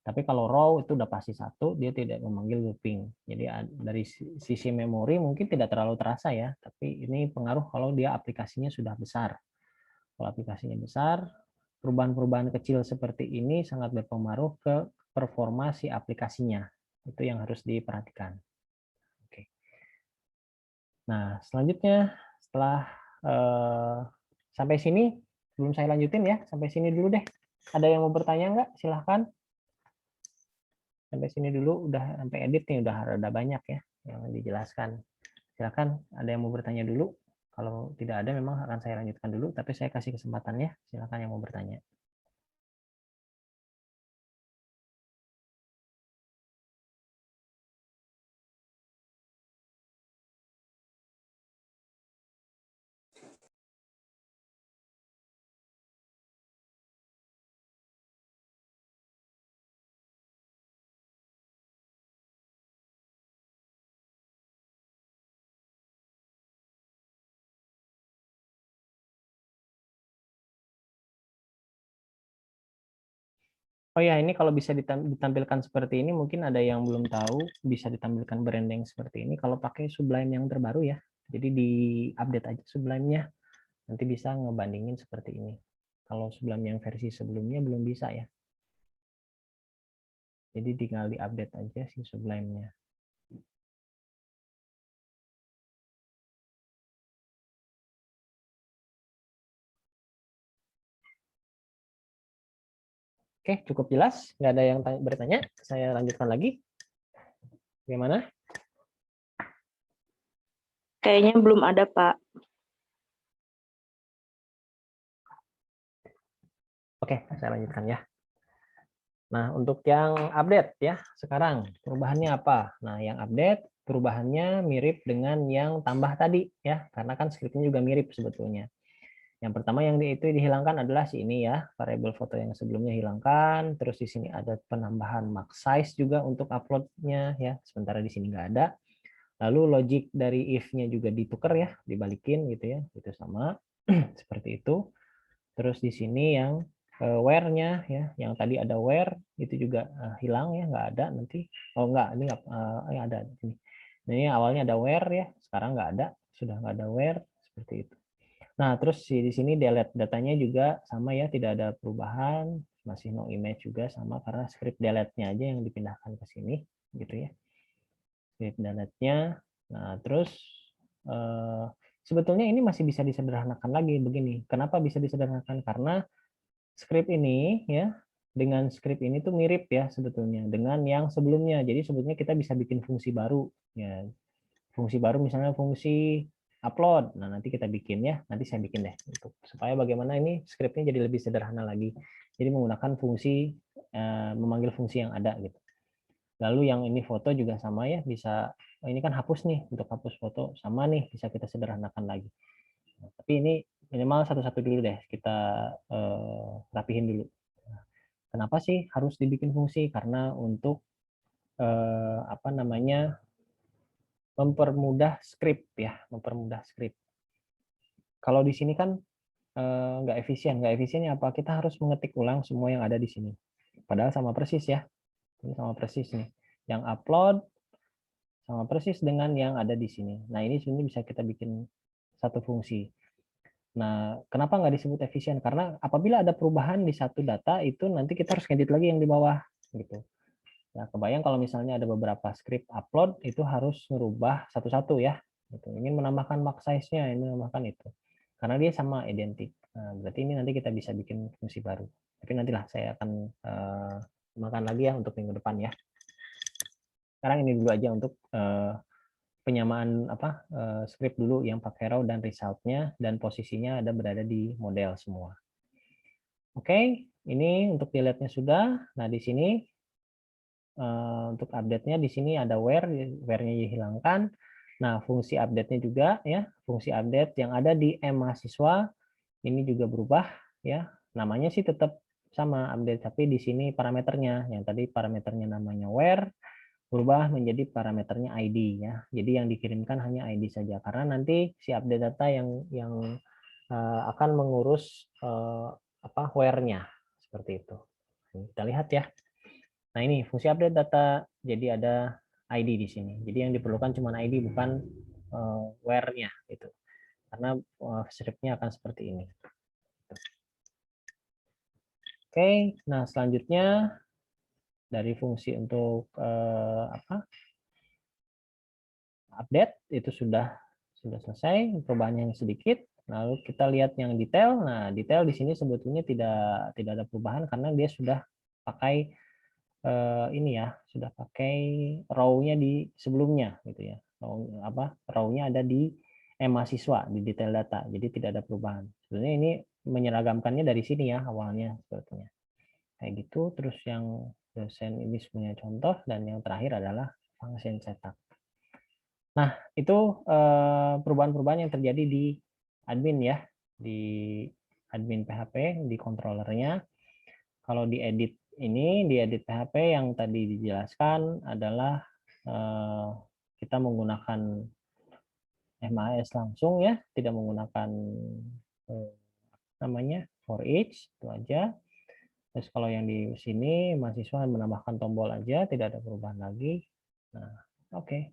Tapi kalau row itu udah pasti satu, dia tidak memanggil looping. Jadi dari sisi memori mungkin tidak terlalu terasa ya, tapi ini pengaruh kalau dia aplikasinya sudah besar. Kalau aplikasinya besar, perubahan-perubahan kecil seperti ini sangat berpengaruh ke performa si aplikasinya. Itu yang harus diperhatikan. Oke. Nah, selanjutnya setelah sampai sini, belum saya lanjutin ya, sampai sini dulu deh. Ada yang mau bertanya nggak? Silahkan. Sampai sini dulu, udah sampai edit nih, udah banyak ya yang dijelaskan. Silahkan, ada yang mau bertanya dulu. Kalau tidak ada, memang akan saya lanjutkan dulu, tapi saya kasih kesempatan ya. Silahkan yang mau bertanya. Oh ya, ini kalau bisa ditampilkan seperti ini, mungkin ada yang belum tahu, bisa ditampilkan branding seperti ini kalau pakai Sublime yang terbaru ya. Jadi di-update aja Sublime-nya, nanti bisa ngebandingin seperti ini. Kalau Sublime yang versi sebelumnya belum bisa ya. Jadi tinggal di-update aja si Sublime-nya. Oke, cukup jelas. Nggak ada yang bertanya. Saya lanjutkan lagi. Bagaimana? Kayaknya belum ada, Pak. Oke, saya lanjutkan ya. Nah, untuk yang update ya, sekarang perubahannya apa? Nah, yang update perubahannya mirip dengan yang tambah tadi ya, karena kan scriptnya juga mirip sebetulnya. Yang pertama yang itu dihilangkan adalah si ini ya, variabel foto yang sebelumnya hilangkan, terus di sini ada penambahan max size juga untuk uploadnya ya, sementara di sini nggak ada. Lalu logic dari if-nya juga ditukar ya, dibalikin gitu ya, itu sama seperti itu. Terus di sini yang where-nya ya, yang tadi ada where itu juga hilang ya, nggak ada nanti. Oh nggak, ini nggak ada di sini. Nah, ini awalnya ada where ya, sekarang nggak ada, sudah nggak ada where seperti itu. Nah terus di sini delete datanya juga sama ya, tidak ada perubahan, masih no image juga sama karena script delete-nya aja yang dipindahkan ke sini gitu ya. Script delete-nya. Nah terus sebetulnya ini masih bisa disederhanakan lagi begini. Kenapa bisa disederhanakan? Karena script ini ya dengan script ini tuh mirip ya sebetulnya dengan yang sebelumnya. Jadi sebetulnya kita bisa bikin fungsi baru ya. Fungsi baru misalnya fungsi upload. Nah, nanti kita bikin ya. Nanti saya bikin deh untuk supaya bagaimana ini scriptnya jadi lebih sederhana lagi. Jadi menggunakan fungsi memanggil fungsi yang ada gitu. Lalu yang ini foto juga sama ya, bisa ini kan hapus nih, untuk hapus foto sama nih bisa kita sederhanakan lagi. Nah, tapi ini minimal satu-satu dulu deh, kita rapihin dulu. Kenapa sih harus dibikin fungsi? Karena untuk apa namanya mempermudah script ya, mempermudah script. Kalau di sini kan nggak efisien, nggak efisiennya apa? Kita harus mengetik ulang semua yang ada di sini. Padahal sama persis ya, ini sama persis nih. Yang upload sama persis dengan yang ada di sini. Nah ini sini bisa kita bikin satu fungsi. Nah, kenapa nggak disebut efisien? Karena apabila ada perubahan di satu data itu nanti kita harus ngedit lagi yang di bawah gitu. Nah, kebayang kalau misalnya ada beberapa script upload itu harus merubah satu-satu ya. Gitu. Ingin menambahkan mark size-nya, ini menambahkan itu. Karena dia sama identik. Nah, berarti ini nanti kita bisa bikin fungsi baru. Tapi nantilah saya akan makan lagi ya untuk minggu depan ya. Sekarang ini dulu aja untuk penyamaan script dulu yang pakai raw dan result-nya dan posisinya ada berada di model semua. Oke, ini untuk delete-nya sudah. Nah, di sini untuk update-nya di sini ada where-nya dihilangkan. Nah, fungsi update-nya juga ya, fungsi update yang ada di mahasiswa ini juga berubah ya. Namanya sih tetap sama update, tapi di sini parameternya yang tadi parameternya namanya where berubah menjadi parameternya ID ya. Jadi yang dikirimkan hanya ID saja karena nanti si update data yang akan mengurus where-nya seperti itu. Kita lihat ya. Nah, ini fungsi update data jadi ada ID di sini. Jadi yang diperlukan cuma ID bukan where-nya itu. Karena script-nya akan seperti ini. Oke, nah selanjutnya dari fungsi untuk update itu sudah selesai, perubahannya yang sedikit. Lalu kita lihat yang detail. Nah, detail di sini sebetulnya tidak ada perubahan karena dia sudah pakai ini ya, sudah pakai row-nya di sebelumnya gitu ya. Row-nya ada di mahasiswa di detail data. Jadi tidak ada perubahan. Sebenarnya ini menyeragamkannya dari sini ya awalnya sebetulnya. Kayak gitu. Terus yang dosen ini sebenarnya contoh dan yang terakhir adalah function cetak. Nah, itu perubahan-perubahan yang terjadi di admin ya, di admin PHP, di controllernya. Kalau di edit PHP yang tadi dijelaskan adalah kita menggunakan MAS langsung ya, tidak menggunakan namanya for each, itu aja. Terus kalau yang di sini mahasiswa menambahkan tombol aja, tidak ada perubahan lagi. Nah, oke.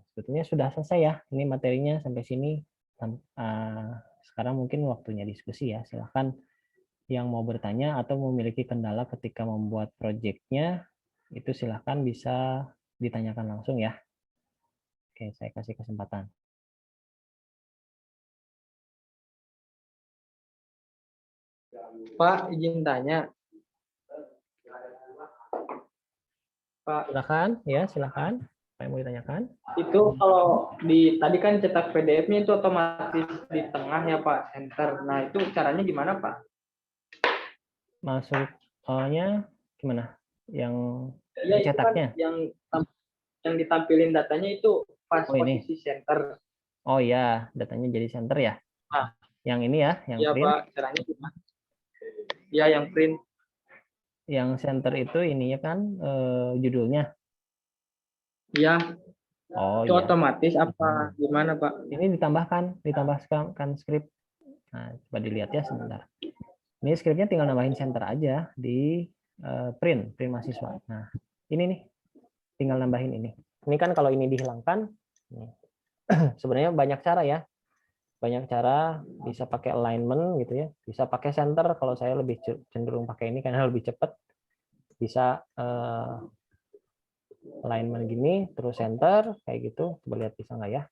Sebetulnya sudah selesai ya. Ini materinya sampai sini. Sekarang mungkin waktunya diskusi ya. Silahkan yang mau bertanya atau memiliki kendala ketika membuat proyeknya, itu silahkan bisa ditanyakan langsung ya. Oke, saya kasih kesempatan. Pak, izin tanya. Pak, Silakan, ya silakan. Apa yang mau ditanyakan? itu kalau tadi kan cetak PDF-nya itu otomatis di tengah ya Pak, center. Nah itu caranya gimana Pak? Masuknya gimana? Yang Ya itu kan dicetaknya? yang ditampilin datanya itu pas Oh ini. posisi center. Oh iya, datanya jadi center ya. Nah, Yang ini ya, yang ya print. Pak, caranya gimana? Ya yang print. Yang center itu ininya kan judulnya. Ya. Oh Itu iya. otomatis apa gimana Pak? Ini ditambahkan script. Nah, coba dilihat ya sebentar. Ini scriptnya tinggal nambahin center aja di print mahasiswa. Nah, ini nih, tinggal nambahin ini. Ini kan kalau ini dihilangkan, sebenarnya banyak cara ya. Banyak cara, bisa pakai alignment gitu ya. Bisa pakai center, kalau saya lebih cenderung pakai ini karena lebih cepat. Bisa alignment gini, terus center, kayak gitu. Coba lihat bisa nggak ya?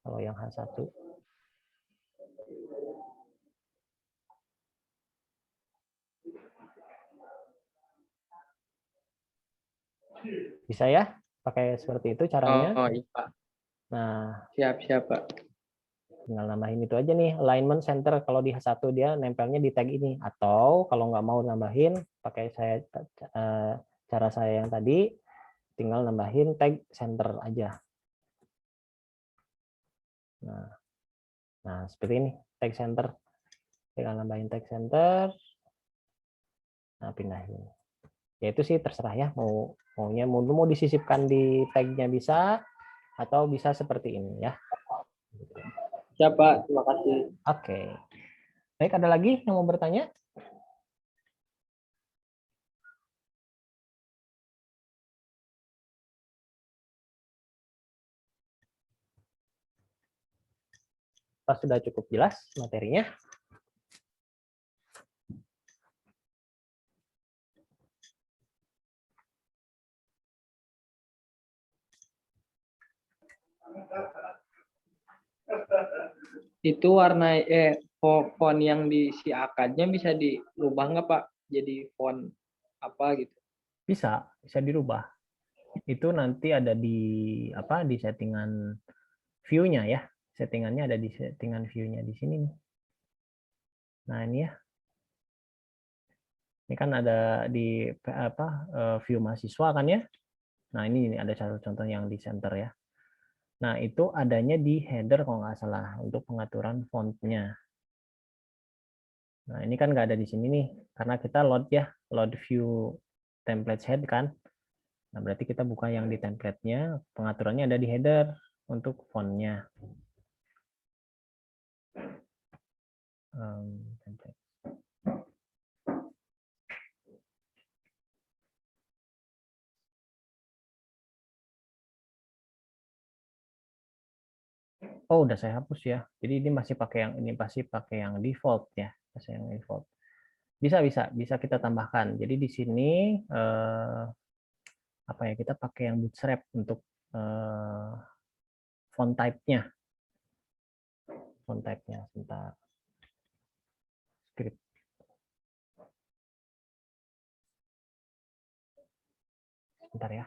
Kalau yang H1. Bisa ya? Pakai seperti itu caranya. Oh iya Pak. Nah, Siap Pak. tinggal nambahin itu aja nih, alignment center. Kalau di H1 dia nempelnya di tag ini. Atau kalau nggak mau nambahin, pakai cara saya yang tadi, tinggal nambahin tag center aja. Nah, seperti ini, tag center. Tinggal nambahin tag center. Nah, pindahin. Ya itu sih terserah ya, mau disisipkan di tagnya bisa, atau bisa seperti ini ya. Siap Pak, terima kasih. Oke. Baik, ada lagi yang mau bertanya? Pas sudah cukup jelas materinya. Itu warna font yang di si akadnya bisa dirubah nggak Pak? Jadi font apa gitu? Bisa dirubah. Itu nanti ada di di settingan view-nya ya. Settingannya ada di settingan view-nya di sini nih. Nah, ini ya. Ini kan ada di view mahasiswa kan ya. Nah, ini ada satu contoh yang di center ya. Nah, itu adanya di header kalau nggak salah untuk pengaturan font-nya. Nah, ini kan nggak ada di sini nih, karena kita load ya, load view template head kan. Nah, berarti kita buka yang di template-nya, pengaturannya ada di header untuk font-nya. Template. Oh, udah saya hapus ya. Jadi ini masih pakai yang ini, pasti pakai yang default ya, masih yang default. Bisa kita tambahkan. Jadi di sini apa ya, kita pakai yang bootstrap untuk font type-nya. Font type-nya sebentar. Script. Sebentar ya.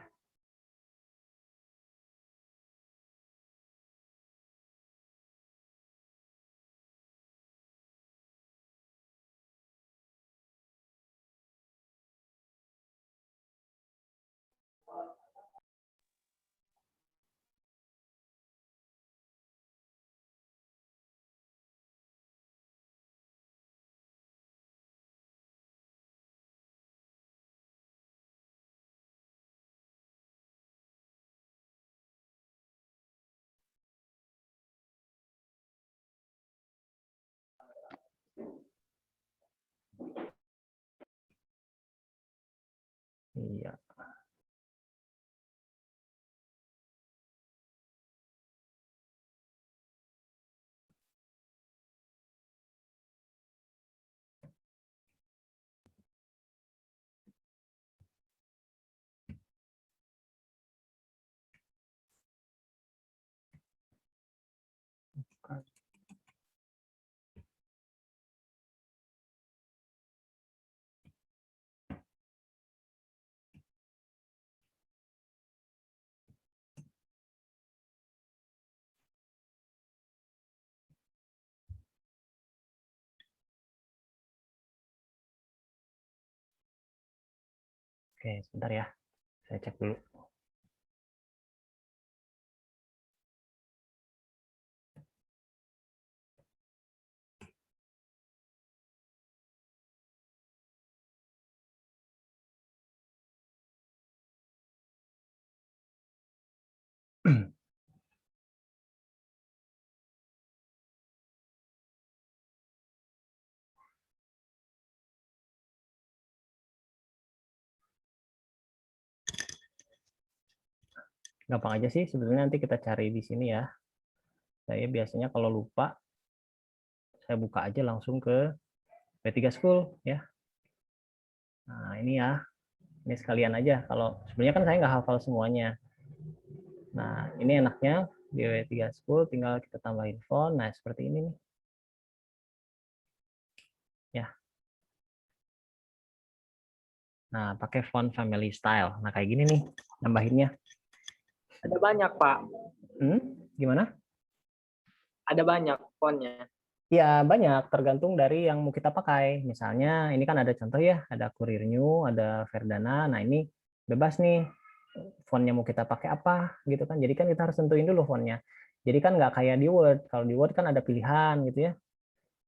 Iya. Oke, sebentar ya. Saya cek dulu. Gampang aja sih sebenarnya, nanti kita cari di sini ya. Saya biasanya kalau lupa, saya buka aja langsung ke P3 School ya. Nah ini ya, ini sekalian aja. Kalau sebenarnya kan saya nggak hafal semuanya. Nah ini enaknya di P3 School tinggal kita tambahin font. Nah seperti ini nih. Ya. Nah pakai font family style. Nah kayak gini nih nambahinnya. Ada banyak, Pak. Gimana? Ada banyak fontnya. Ya, banyak, tergantung dari yang mau kita pakai. Misalnya, ini kan ada contoh ya, ada Courier New, ada Verdana. Nah, ini bebas nih, fontnya mau kita pakai apa, gitu kan. Jadi kan kita harus tentuin dulu fontnya. Jadi kan nggak kayak di Word. Kalau di Word kan ada pilihan gitu ya,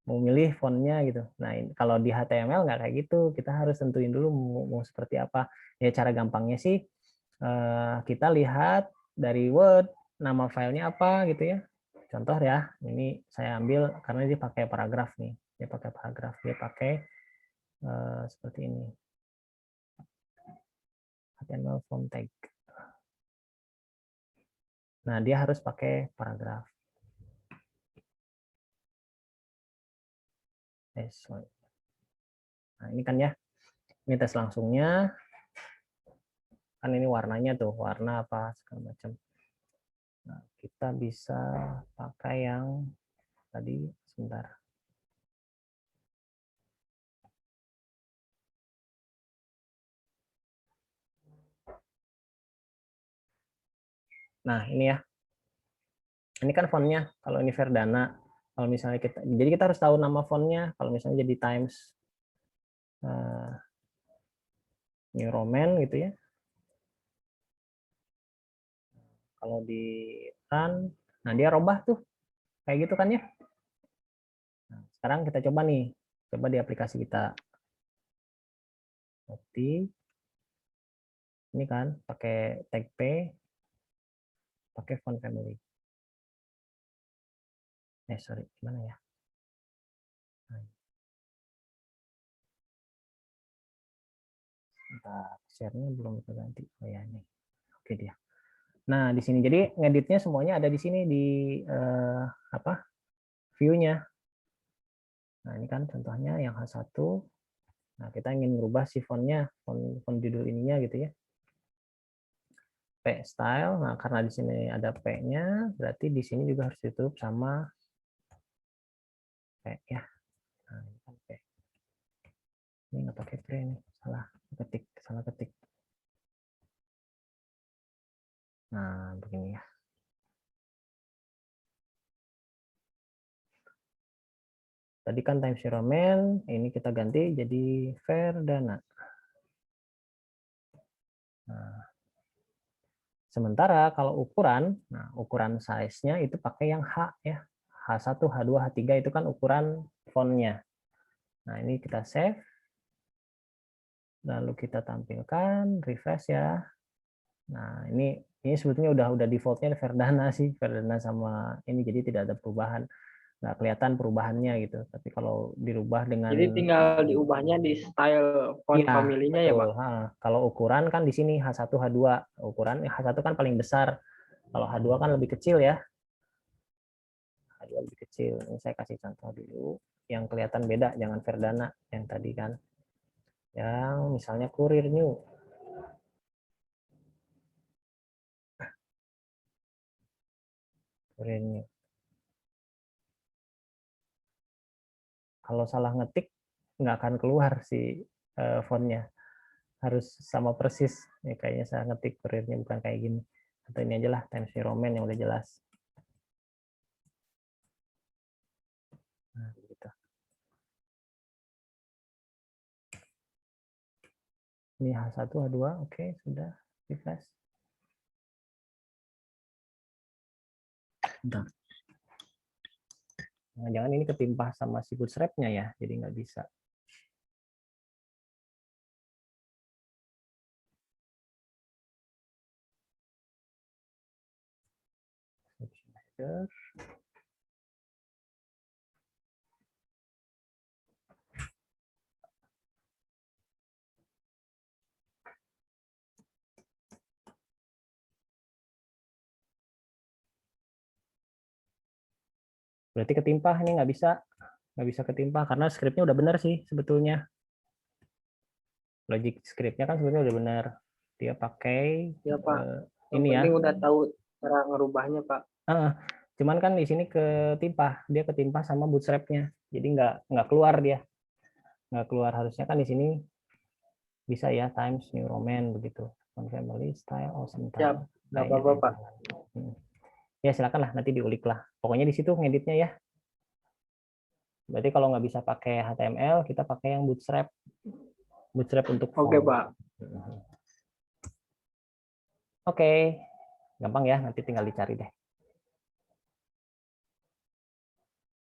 mau milih fontnya gitu. Nah, kalau di HTML nggak kayak gitu. Kita harus tentuin dulu mau seperti apa. Ya, cara gampangnya sih, kita lihat dari Word, nama filenya apa gitu ya. Contoh ya, ini saya ambil karena dia pakai paragraf nih. Dia pakai paragraf, dia pakai seperti ini. HTML font tag. Nah, dia harus pakai paragraf. Nah, ini kan ya. Ini tes langsungnya. Kan ini warnanya tuh, warna apa segala macam. Nah, kita bisa pakai yang tadi sebentar. Nah, ini ya. Ini kan fontnya. Kalau ini Verdana, kalau misalnya kita, jadi kita harus tahu nama fontnya. Kalau misalnya jadi Times New Roman gitu ya. Kalau di run, nah dia robah tuh kayak gitu kan ya. Nah, sekarang kita coba nih, coba di aplikasi kita. Ketik, ini kan pakai tag P, pakai font family. Sorry, gimana ya? Nah, share-nya belum terganti. Oh ya ini. Oke dia. Nah, di sini jadi ngeditnya semuanya ada di sini di apa? View-nya. Nah, ini kan contohnya yang H1. Nah, kita ingin merubah si fontnya, font judul ininya gitu ya. P style. Nah, karena di sini ada P-nya, berarti di sini juga harus ditutup sama P ya. Nah, ini kan P. Ini nggak pakai P nih, salah ketik. Nah, begini ya. Tadi kan Times New Roman, ini kita ganti jadi Verdana. Nah, sementara kalau ukuran, nah ukuran size-nya itu pakai yang H ya. H1, H2, H3 itu kan ukuran fontnya. Nah, ini kita save. Lalu kita tampilkan, refresh ya. Nah, ini sebetulnya udah defaultnya Verdana sih, Verdana sama ini, jadi tidak ada perubahan. Nggak kelihatan perubahannya gitu. Tapi kalau dirubah dengan Jadi tinggal diubahnya di style font iya, family-nya ya, betul. Pak? Kalau ukuran kan di sini H1, H2. Ukuran H1 kan paling besar. Kalau H2 kan lebih kecil ya. H2 lebih kecil. Ini saya kasih contoh dulu. Yang kelihatan beda, jangan Verdana yang tadi kan. Yang misalnya Courier New. Courier New. Kalau salah ngetik, nggak akan keluar si fontnya. Harus sama persis. Ya, kayaknya saya ngetik Couriernya bukan kayak gini. Atau ini aja lah, Times New Roman yang udah jelas. Nah, gitu. Ini H1, H2, oke, sudah. Refresh. Bentar. Nah, jangan ini ketimpa sama si bootstrap-nya ya, jadi nggak bisa. Berarti ketimpah ini nggak bisa ketimpah karena skripnya udah benar sih sebetulnya. Logic scriptnya kan sebetulnya udah benar. Dia pakai Ya Pak. Yang ini ya. penting udah tahu cara ngerubahnya Pak. Cuman kan di sini dia ketimpah sama bootstrap-nya. Jadi nggak keluar dia. Nggak keluar, harusnya kan di sini bisa ya, Times New Roman begitu. Family style sebentar. Siap. Nggak apa-apa Pak. Ya silakan lah, nanti diulik lah. Pokoknya di situ ngeditnya ya. Berarti kalau nggak bisa pakai HTML, kita pakai yang bootstrap. Bootstrap untuk font. Oke Pak. Oke. Gampang ya, nanti tinggal dicari deh.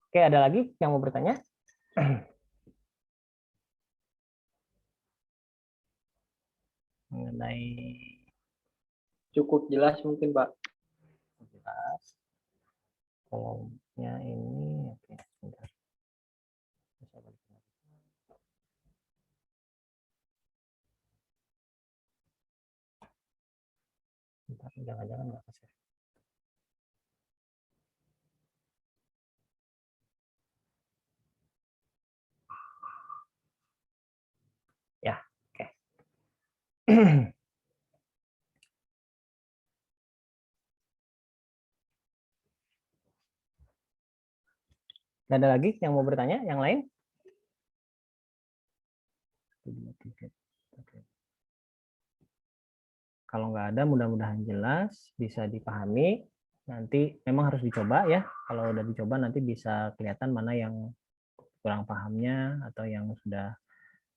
Oke, ada lagi yang mau bertanya? Mengenai Cukup jelas mungkin Pak. jelas. Kolomnya ini, oke, sebentar. Jangan-jangan nggak kasih. Ya, oke. Nggak ada lagi yang mau bertanya? Yang lain? Kalau nggak ada, mudah-mudahan jelas, bisa dipahami. Nanti memang harus dicoba ya. Kalau udah dicoba nanti bisa kelihatan mana yang kurang pahamnya atau yang sudah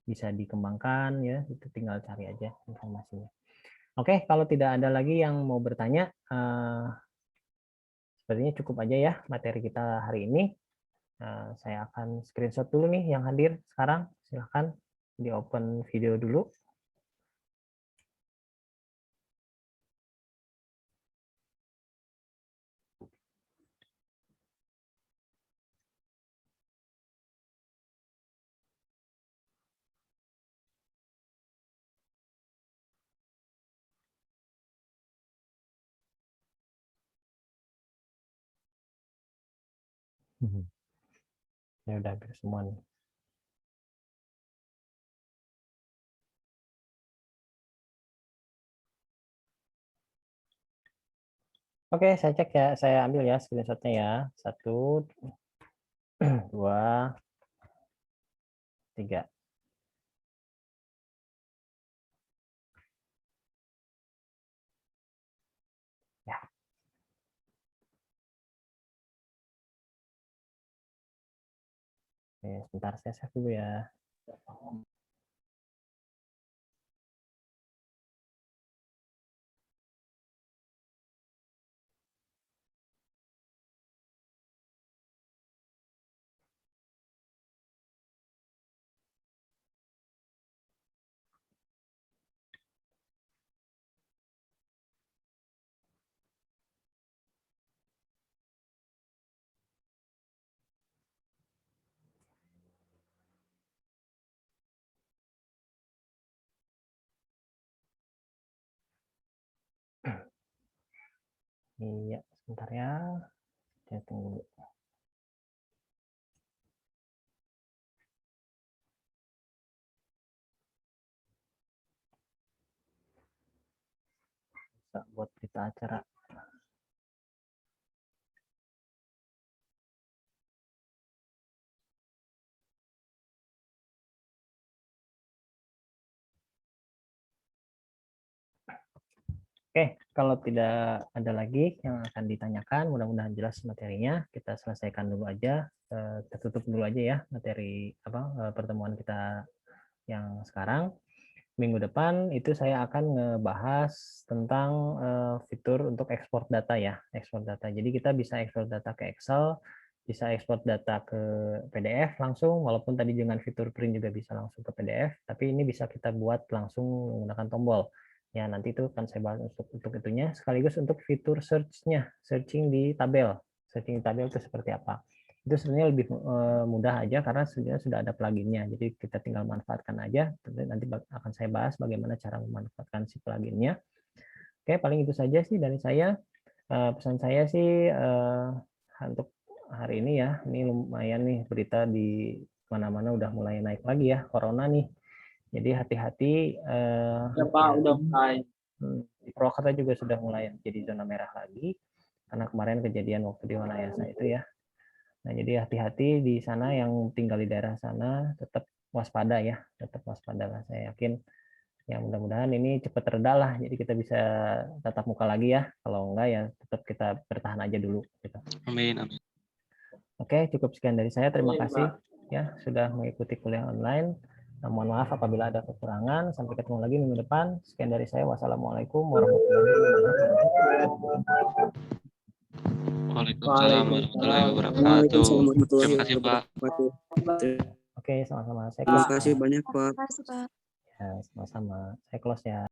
bisa dikembangkan ya. Itu tinggal cari aja informasinya. Oke, kalau tidak ada lagi yang mau bertanya, sepertinya cukup aja ya materi kita hari ini. Saya akan screenshot dulu nih yang hadir sekarang. Silahkan di open video dulu. Ya udah hampir semua nih. Oke, saya cek ya, saya ambil ya screenshotnya ya. 1, 2, 3. Ya. Oke, sebentar saya save dulu ya. Iya, sebentar ya. Saya tunggu dulu. Bisa buat berita acara. Oke, kalau tidak ada lagi yang akan ditanyakan, mudah-mudahan jelas materinya. Kita selesaikan dulu aja, kita tutup dulu aja ya materi pertemuan kita yang sekarang. Minggu depan itu saya akan ngebahas tentang fitur untuk ekspor data ya, ekspor data. Jadi kita bisa ekspor data ke Excel, bisa ekspor data ke PDF langsung, walaupun tadi dengan fitur print juga bisa langsung ke PDF, tapi ini bisa kita buat langsung menggunakan tombol. Ya, nanti itu akan saya bahas untuk itunya, sekaligus untuk fitur search-nya, searching di tabel. Searching di tabel itu seperti apa? Itu sebenarnya lebih mudah aja karena sebenarnya sudah ada pluginnya. Jadi kita tinggal manfaatkan aja. Nanti akan saya bahas bagaimana cara memanfaatkan si pluginnya. Oke, paling itu saja sih dari saya. Pesan saya sih untuk hari ini ya, ini lumayan nih berita di mana-mana udah mulai naik lagi ya, corona nih. Jadi hati-hati. Ya Pak, udah mulai. Di Purwakarta juga sudah mulai jadi zona merah lagi, karena kemarin kejadian waktu di Wanayasa itu ya. Nah, jadi hati-hati di sana yang tinggal di daerah sana, tetap waspada ya, tetap waspada lah. Saya yakin ya mudah-mudahan ini cepat reda lah, jadi kita bisa tatap muka lagi ya. Kalau enggak ya tetap kita bertahan aja dulu. Gitu. Amin, amin. Oke, cukup sekian dari saya. Terima Amin, kasih Pak. ya sudah mengikuti kuliah online. Mohon maaf apabila ada kekurangan. Sampai ketemu lagi minggu depan. Sekian dari saya. Wassalamualaikum warahmatullahi wabarakatuh. Waalaikumsalam warahmatullahi wabarakatuh. Waalaikumsalam warahmatullahi Terima kasih, Pak. wabarakatuh. Oke, sama-sama. Saya Terima close. kasih banyak, Pak. Terima kasih, Pak. Ya, sama-sama. Saya close ya.